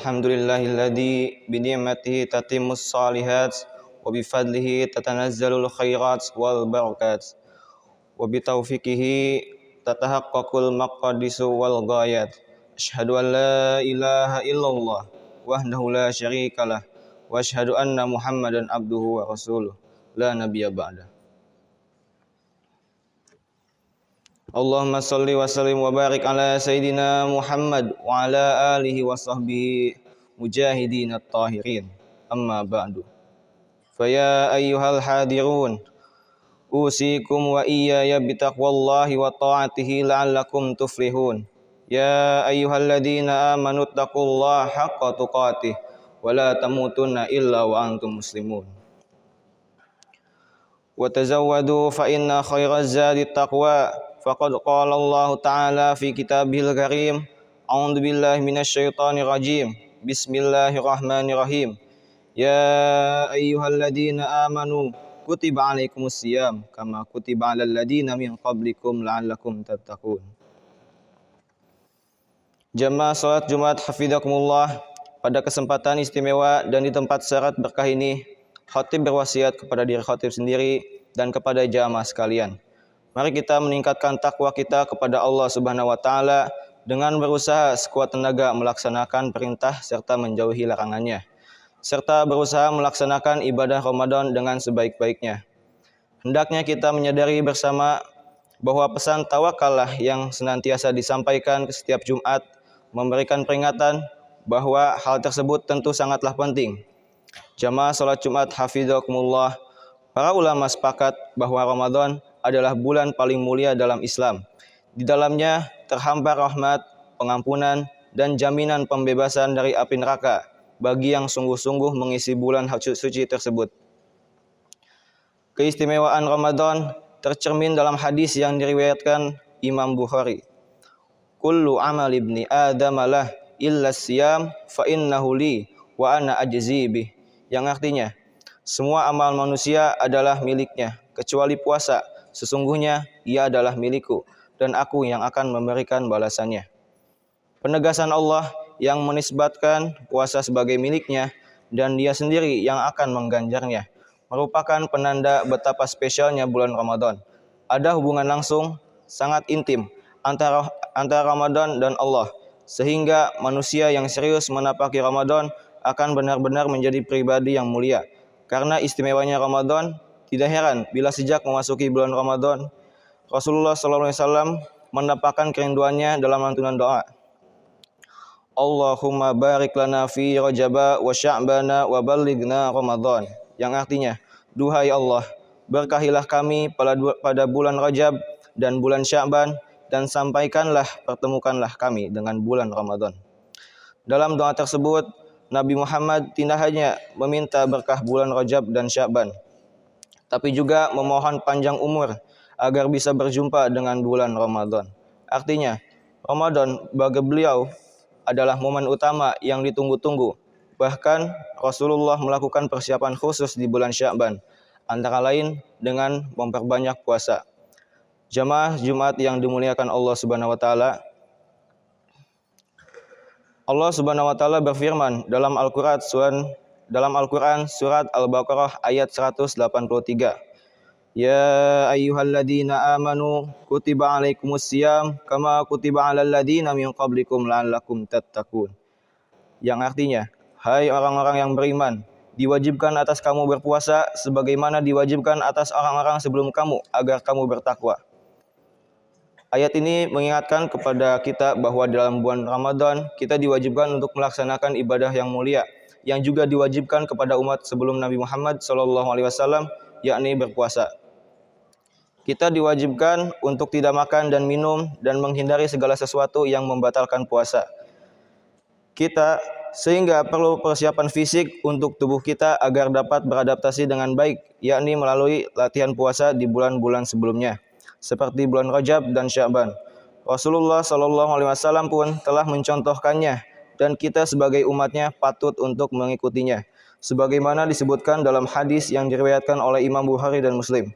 Alhamdulillahilladzi bini'matihi tatimmus shalihat wa bifadlihi tatanazzalul khairat wal barakat wa bitaufiqihi tatahaqqaqul maqadisu wal ghayat. Asyhadu an la ilaha illallah wahdahu la syarikalah wa asyhadu anna Muhammadan abduhu wa rasuluh la nabiyya ba'da. Allahumma salli wa sallim wa barik ala Sayyidina Muhammad wa ala alihi wa sahbihi mujahidin at-tahirin. Amma ba'du. Faya ayyuhal hadirun, usikum wa iyaya bitaqwallahi wa ta'atihi la'allakum tuflihun. Ya ayyuhalladzina amanu taqullaha haqqa tuqatih wa la tamutunna illa wa antum muslimun. Wa tazawwadu fa inna khairaz zadi taqwa. Faqad qala Allah Ta'ala fi kitabihil karim. A'udzu billahi minasy syaithanir rajim. Bismillahirrahmanirrahim. Ya ayyuhalladzina amanu kutiba alaikumus syiyam kama kutiba alal ladzina min qablikum la'allakum tattaqun. Jamaah salat Jumat hafizakumullah, pada kesempatan istimewa dan di tempat syarat berkah ini, khatib berwasiat kepada diri khatib sendiri dan kepada jamaah sekalian. Mari kita meningkatkan takwa kita kepada Allah Subhanahu wa taala dengan berusaha sekuat tenaga melaksanakan perintah serta menjauhi larangannya, serta berusaha melaksanakan ibadah Ramadan dengan sebaik-baiknya. Hendaknya kita menyadari bersama bahwa pesan tawakallah yang senantiasa disampaikan ke setiap Jumat memberikan peringatan bahwa hal tersebut tentu sangatlah penting. Jamaah salat Jumat hafizakumullah, para ulama sepakat bahwa Ramadan adalah bulan paling mulia dalam Islam. Di dalamnya terhampar rahmat, pengampunan, dan jaminan pembebasan dari api neraka bagi yang sungguh-sungguh mengisi bulan suci tersebut. Keistimewaan Ramadan tercermin dalam hadis yang diriwayatkan Imam Bukhari. Kullu amal ibni Adam lah illa siyam fa innahu li wa ana ajzi bih. Yang artinya, semua amal manusia adalah miliknya kecuali puasa. Sesungguhnya ia adalah milikku dan aku yang akan memberikan balasannya. Penegasan Allah yang menisbatkan puasa sebagai miliknya dan dia sendiri yang akan mengganjarnya merupakan penanda betapa spesialnya bulan Ramadan. Ada hubungan langsung sangat intim antara Ramadan dan Allah, sehingga manusia yang serius menapaki Ramadan akan benar-benar menjadi pribadi yang mulia. Karena istimewanya Ramadan, tidak heran bila sejak memasuki bulan Ramadan, Rasulullah SAW mendapatkan kerinduannya dalam lantunan doa. Allahumma barik lana fi Rajaba wa Sya'bana wa ballighna Ramadan. Yang artinya, duhai Allah, berkahilah kami pada bulan Rajab dan bulan Sya'ban dan pertemukanlah kami dengan bulan Ramadan. Dalam doa tersebut, Nabi Muhammad tidak hanya meminta berkah bulan Rajab dan Sya'ban, tapi juga memohon panjang umur agar bisa berjumpa dengan bulan Ramadan. Artinya, Ramadan bagi beliau adalah momen utama yang ditunggu-tunggu. Bahkan Rasulullah melakukan persiapan khusus di bulan Sya'ban, antara lain dengan memperbanyak puasa. Jamaah Jumat yang dimuliakan Allah Subhanahu wa taala, Allah Subhanahu wa taala berfirman dalam Al-Quran surat Al-Baqarah ayat 183. Ya ayyuhalladzina amanu kutiba alaikumus syiyam kama kutiba alal ladzina min qablikum la'allakum tattaqun. Yang artinya, hai orang-orang yang beriman, diwajibkan atas kamu berpuasa sebagaimana diwajibkan atas orang-orang sebelum kamu agar kamu bertakwa. Ayat ini mengingatkan kepada kita bahwa dalam bulan Ramadan kita diwajibkan untuk melaksanakan ibadah yang mulia, yang juga diwajibkan kepada umat sebelum Nabi Muhammad SAW, yakni berpuasa. Kita diwajibkan untuk tidak makan dan minum dan menghindari segala sesuatu yang membatalkan puasa kita, sehingga perlu persiapan fisik untuk tubuh kita agar dapat beradaptasi dengan baik, yakni melalui latihan puasa di bulan-bulan sebelumnya, seperti bulan Rajab dan Sya'ban. Rasulullah SAW pun telah mencontohkannya dan kita sebagai umatnya patut untuk mengikutinya, sebagaimana disebutkan dalam hadis yang diriwayatkan oleh Imam Bukhari dan Muslim.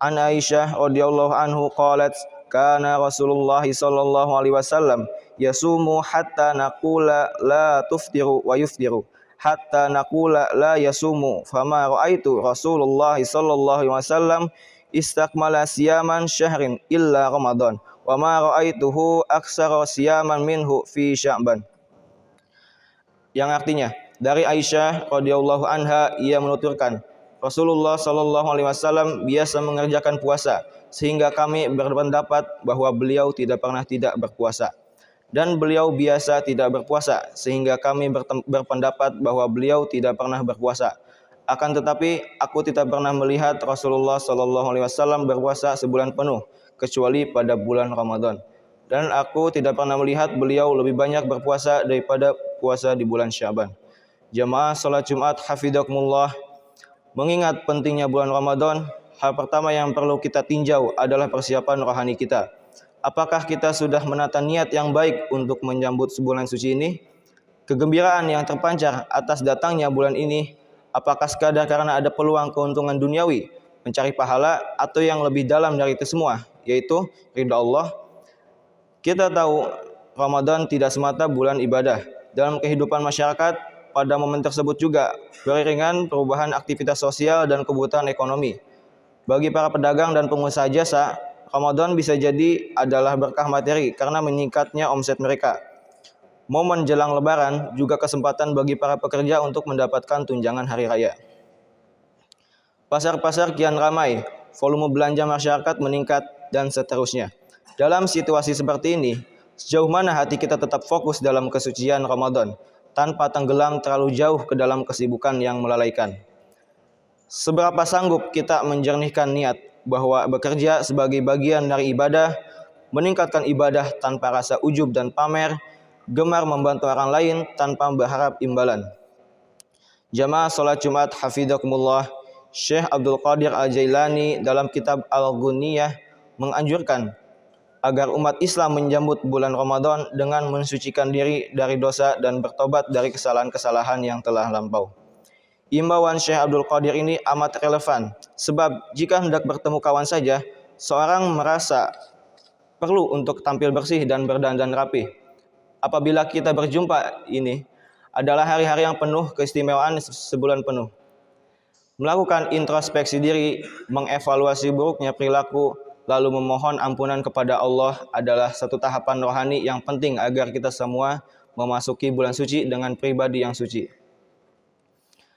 An Aisyah radhiyallahu anhu qalat kana Rasulullah sallallahu alaihi wasallam yasumu hatta naqula la tuftiru wa yuftiru hatta naqula la yasumu fama raaitu Rasulullah sallallahu alaihi wasallam istakmala siyaman syahrin illa Ramadan wa ma raaituhu aksara siyaman minhu fi Sya'ban. Yang artinya, dari Aisyah radhiyallahu anha ia menuturkan, Rasulullah sallallahu alaihi wasallam biasa mengerjakan puasa sehingga kami berpendapat bahwa beliau tidak pernah tidak berpuasa. Dan beliau biasa tidak berpuasa sehingga kami berpendapat bahwa beliau tidak pernah berpuasa. Akan tetapi aku tidak pernah melihat Rasulullah sallallahu alaihi wasallam berpuasa sebulan penuh kecuali pada bulan Ramadan. Dan aku tidak pernah melihat beliau lebih banyak berpuasa daripada puasa di bulan Sya'ban. Jamaah salat Jumat hafizakumullah, mengingat pentingnya bulan Ramadan, hal pertama yang perlu kita tinjau adalah persiapan rohani kita. Apakah kita sudah menata niat yang baik untuk menyambut sebulan suci ini? Kegembiraan yang terpancar atas datangnya bulan ini, apakah sekadar karena ada peluang keuntungan duniawi, mencari pahala, atau yang lebih dalam dari itu semua, yaitu ridha Allah? Kita tahu Ramadan tidak semata bulan ibadah. Dalam kehidupan masyarakat, pada momen tersebut juga beriringan perubahan aktivitas sosial dan kebutuhan ekonomi. Bagi para pedagang dan pengusaha jasa, Ramadan bisa jadi adalah berkah materi karena meningkatnya omset mereka. Momen jelang Lebaran juga kesempatan bagi para pekerja untuk mendapatkan tunjangan hari raya. Pasar-pasar kian ramai, volume belanja masyarakat meningkat, dan seterusnya. Dalam situasi seperti ini, sejauh mana hati kita tetap fokus dalam kesucian Ramadan, tanpa tenggelam terlalu jauh ke dalam kesibukan yang melalaikan? Seberapa sanggup kita menjernihkan niat bahwa bekerja sebagai bagian dari ibadah, meningkatkan ibadah tanpa rasa ujub dan pamer, gemar membantu orang lain tanpa berharap imbalan. Jamaah salat Jumat hafizakumullah, Syekh Abdul Qadir Al-Jailani dalam kitab Al-Ghunniyah menganjurkan agar umat Islam menyambut bulan Ramadan dengan mensucikan diri dari dosa dan bertobat dari kesalahan-kesalahan yang telah lampau. Imbauan Syekh Abdul Qadir ini amat relevan, sebab jika hendak bertemu kawan saja, seorang merasa perlu untuk tampil bersih dan berdandan rapi. Apabila kita berjumpa ini adalah hari-hari yang penuh keistimewaan sebulan penuh. Melakukan introspeksi diri, mengevaluasi buruknya perilaku, lalu memohon ampunan kepada Allah adalah satu tahapan rohani yang penting agar kita semua memasuki bulan suci dengan pribadi yang suci.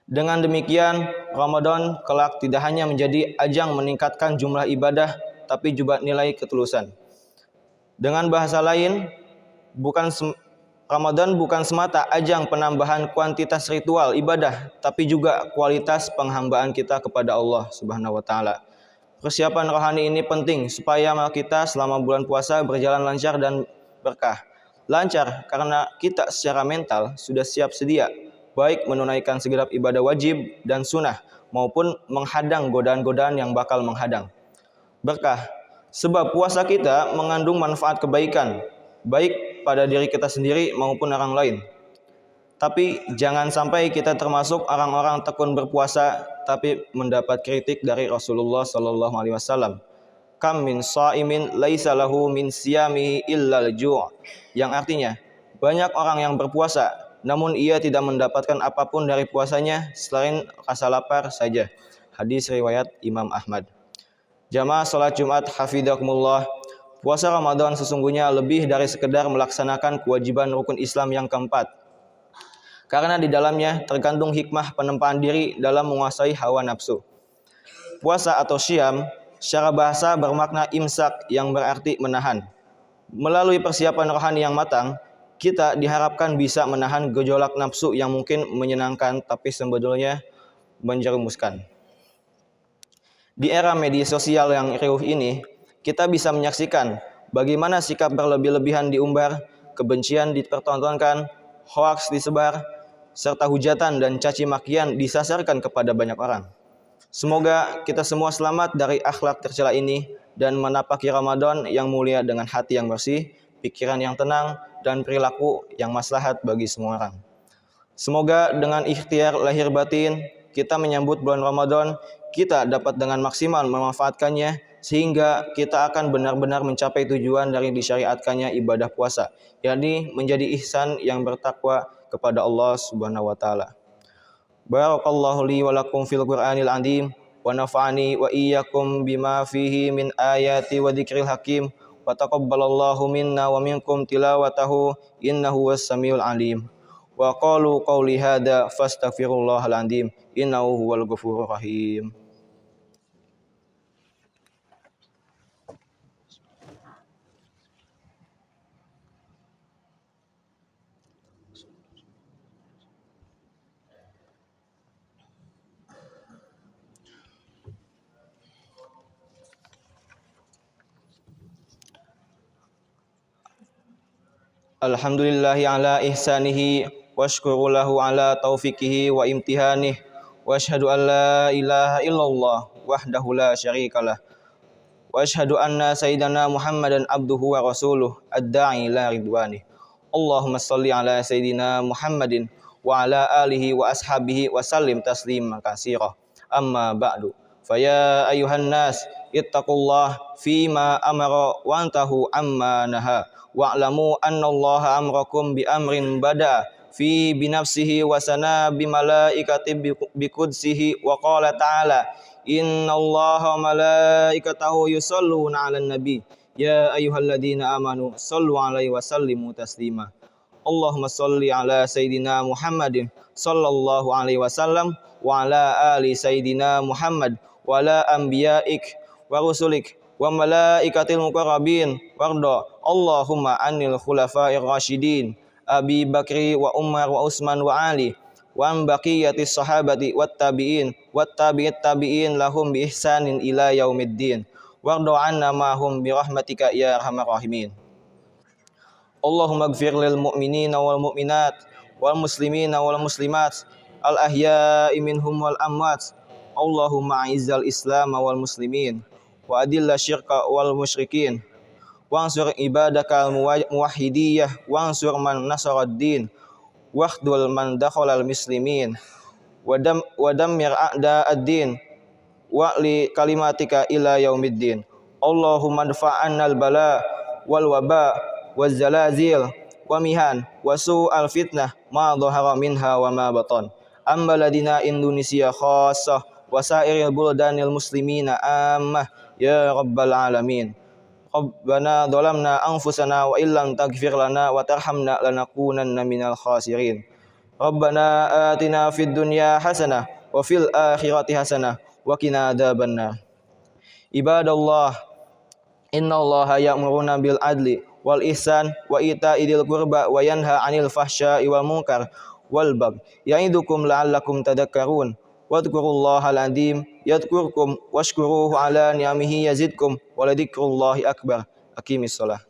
Dengan demikian, Ramadan kelak tidak hanya menjadi ajang meningkatkan jumlah ibadah, tapi juga nilai ketulusan. Dengan bahasa lain, Ramadan bukan semata ajang penambahan kuantitas ritual ibadah, tapi juga kualitas penghambaan kita kepada Allah Subhanahu wa taala. Persiapan rohani ini penting supaya amal kita selama bulan puasa berjalan lancar dan berkah. Lancar karena kita secara mental sudah siap sedia, baik menunaikan segenap ibadah wajib dan sunnah maupun menghadang godaan-godaan yang bakal menghadang. Berkah, sebab puasa kita mengandung manfaat kebaikan, baik pada diri kita sendiri maupun orang lain. Tapi jangan sampai kita termasuk orang-orang tekun berpuasa tapi mendapat kritik dari Rasulullah sallallahu alaihi wasallam. Kam min shaimin laisa lahu min siyamihi illa al-ju'. Yang artinya, banyak orang yang berpuasa namun ia tidak mendapatkan apapun dari puasanya selain rasa lapar saja. Hadis riwayat Imam Ahmad. Jamaah salat Jumat hafizakumullah, puasa Ramadan sesungguhnya lebih dari sekedar melaksanakan kewajiban rukun Islam yang keempat. Karena di dalamnya terkandung hikmah penempaan diri dalam menguasai hawa nafsu. Puasa atau syam secara bahasa bermakna imsak yang berarti menahan. Melalui persiapan rohani yang matang, kita diharapkan bisa menahan gejolak nafsu yang mungkin menyenangkan tapi sebetulnya menjerumuskan. Di era media sosial yang riuh ini, kita bisa menyaksikan bagaimana sikap berlebih-lebihan diumbar, kebencian dipertontonkan, hoaks disebar, serta hujatan dan caci makian disasarkan kepada banyak orang. Semoga kita semua selamat dari akhlak tercela ini dan menapaki Ramadan yang mulia dengan hati yang bersih, pikiran yang tenang, dan perilaku yang maslahat bagi semua orang. Semoga dengan ikhtiar lahir batin kita menyambut bulan Ramadan, kita dapat dengan maksimal memanfaatkannya sehingga kita akan benar-benar mencapai tujuan dari disyariatkannya ibadah puasa, yakni menjadi ihsan yang bertakwa kepada Allah Subhanahu wa taala. Barakallahu li wa lakum fil Qur'anil azim wa nafa'ani wa iyyakum bima fihi min ayati wa dzikril hakim wa taqabbalallahu minna wa minkum tilawatahu innahu was-samiul alim. Wa qalu qawli hadza fastaghfirullahal azim innahu huwal ghafurur rahim. Alhamdulillahi ala ihsanihi washkuru lahu ala taufiqihi wa imtihanihi wa asyhadu an la ilaha illallah wahdahu la syarikalah wa asyhadu anna sayyidana Muhammadan abduhu wa rasuluh ad-da'i ila ridwanih. Allahumma shalli ala sayyidina Muhammadin wa ala alihi wa ashabihi wa sallim tasliman katsira. Amma ba'du. Faya ayuhan nas ittaqullah fima amara wa antahu amma naha. Wa'lamu annallaha amrakum bi amrin bada fi binafsihi wa sana bi malaikati bi qudsihi wa qala ta'ala innallaha malaikatahu yusholluna 'alan nabi ya ayyuhalladzina amanu shallu 'alaihi wa sallimu taslima. Allahumma shalli ala sayidina Muhammadin sallallahu alaihi wasallam wa ala ali sayidina Muhammad wa ala anbiya'ik wa rusulik wa malaikatil muqarrabin warda Allahumma anil khulafa'ir rasyidin Abi Bakri wa Umar wa Utsman wa Ali wa an baqiyatis sahabati wat tabi'in wat tabi'it tabi'in lahum bi ihsanin ila yaumiddin warda 'anna ma hum bi rahmatika ya arhamar rahimin. Allahumma ighfir lil mu'minina wal mu'minat wal muslimina wal muslimat al ahya'i minhum wal amwat. Allahumma a'izzal islam wal muslimin wa adilla syirka wal musyrikin wansur ibadakal muwahhidiyah wansur man nasaraddin wakhdul man dakhalal muslimin wa dammir a'da ad-din wa li kalimatika ila yaumiddin. Allahumma dfa'annal bala wal waba waz zalazil wa mihan wa su'al fitnah ma dhahara minha wa ma batan. Amma ladina Indonesia khassah wa sairil buldanil muslimina ammah ya rabbal alamin. Rabbana dhalamna anfusana wa illam taghfir lana wa tarhamna lanakunanna minal khasirin. Rabbana atina fid dunya hasanah wa fil akhirati hasanah wa qina adzabannar. Ibadallah, innallaha ya'muruna bil adli wal ihsan wa ita'i dzil qurba wa yanha 'anil fahsya'i wal munkar wal baghi ya'idukum la'allakum tadhakkarun. Wadhkurullahal azim yadhkurkum washkuruhu ala ni'amihi yazidkum wa ladhikrullahi akbar. Aqimis shalah.